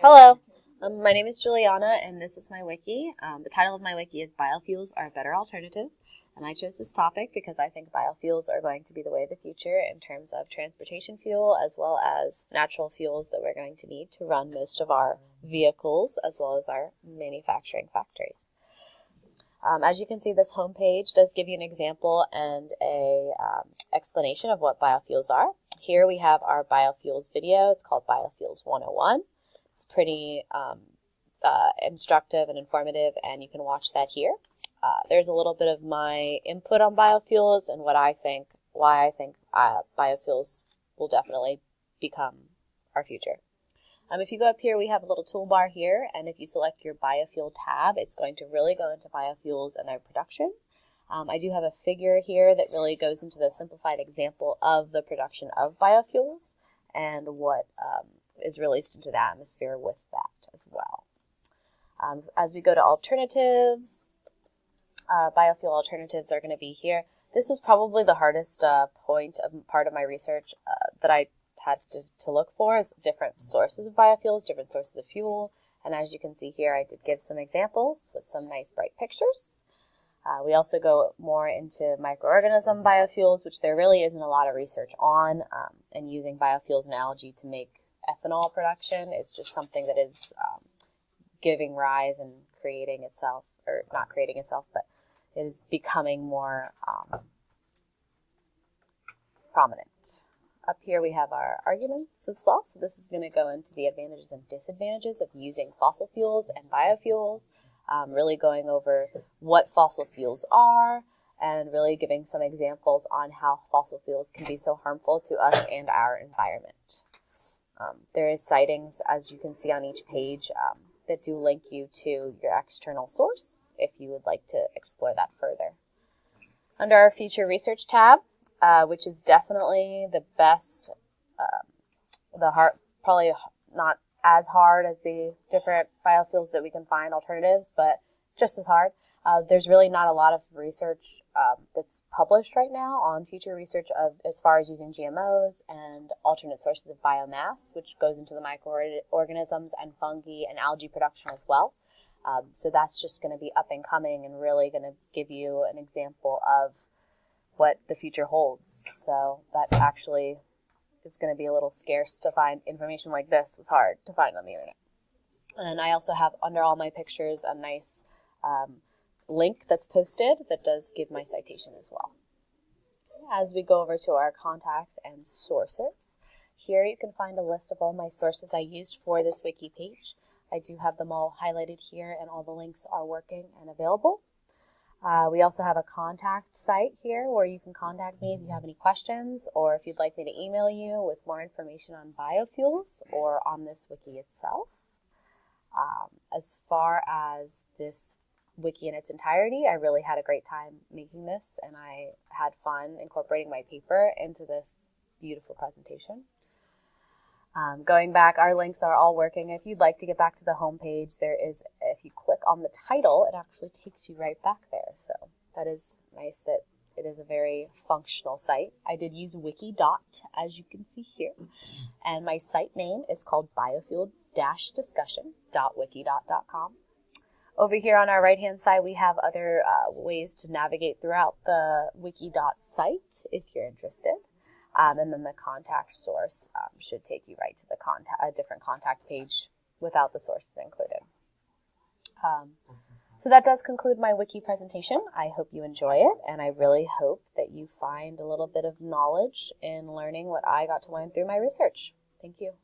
Hello, my name is Juliana and this is my wiki. The title of my wiki is Biofuels are a Better Alternative, and I chose this topic because I think biofuels are going to be the way of the future in terms of transportation fuel as well as natural fuels that we're going to need to run most of our vehicles as well as our manufacturing factories. As you can see, this homepage does give you an example and a explanation of what biofuels are. Here we have our biofuels video. It's called Biofuels 101. It's pretty instructive and informative, and you can watch that here. There's a little bit of my input on biofuels and why I think biofuels will definitely become our future. If you go up here, we have a little toolbar here, and if you select your biofuel tab, it's going to really go into biofuels and their production. I do have a figure here that really goes into the simplified example of the production of biofuels and what is released into the atmosphere with that as well. As we go to alternatives, biofuel alternatives are going to be here. This was probably the hardest part of my research that I had to look for is different sources of biofuels, different sources of fuel. And as you can see here, I did give some examples with some nice bright pictures. We also go more into microorganism biofuels, which there really isn't a lot of research on, and using biofuels and algae to make ethanol production. It's just something that is giving rise and creating itself, or not creating itself, but it is becoming more prominent. Up here we have our arguments as well. So this is going to go into the advantages and disadvantages of using fossil fuels and biofuels, really going over what fossil fuels are and really giving some examples on how fossil fuels can be so harmful to us and our environment. There is sightings, as you can see on each page, that do link you to your external source if you would like to explore that further. Under our future research tab, which is definitely the best, probably not as hard as the different biofuels that we can find, alternatives, but just as hard. There's really not a lot of research that's published right now on future research of as far as using GMOs and alternate sources of biomass, which goes into the microorganisms and fungi and algae production as well. So that's just going to be up and coming and really going to give you an example of what the future holds. So that actually is going to be a little scarce to find. Information like this was hard to find on the internet. And I also have under all my pictures a nice link that's posted that does give my citation as well. As we go over to our contacts and sources, here you can find a list of all my sources I used for this wiki page. I do have them all highlighted here and all the links are working and available. We also have a contact site here where you can contact me if you have any questions or if you'd like me to email you with more information on biofuels or on this wiki itself. As far as this wiki in its entirety, I really had a great time making this and I had fun incorporating my paper into this beautiful presentation. Going back, our links are all working. If you'd like to get back to the home page, if you click on the title, it actually takes you right back there. So that is nice that it is a very functional site. I did use Wikidot, as you can see here, and my site name is called biofuel-discussion.wikidot.com. Over here on our right-hand side, we have other ways to navigate throughout the Wikidot site if you're interested. And then the contact source should take you right to the a different contact page without the sources included. So that does conclude my wiki presentation. I hope you enjoy it, and I really hope that you find a little bit of knowledge in learning what I got to learn through my research. Thank you.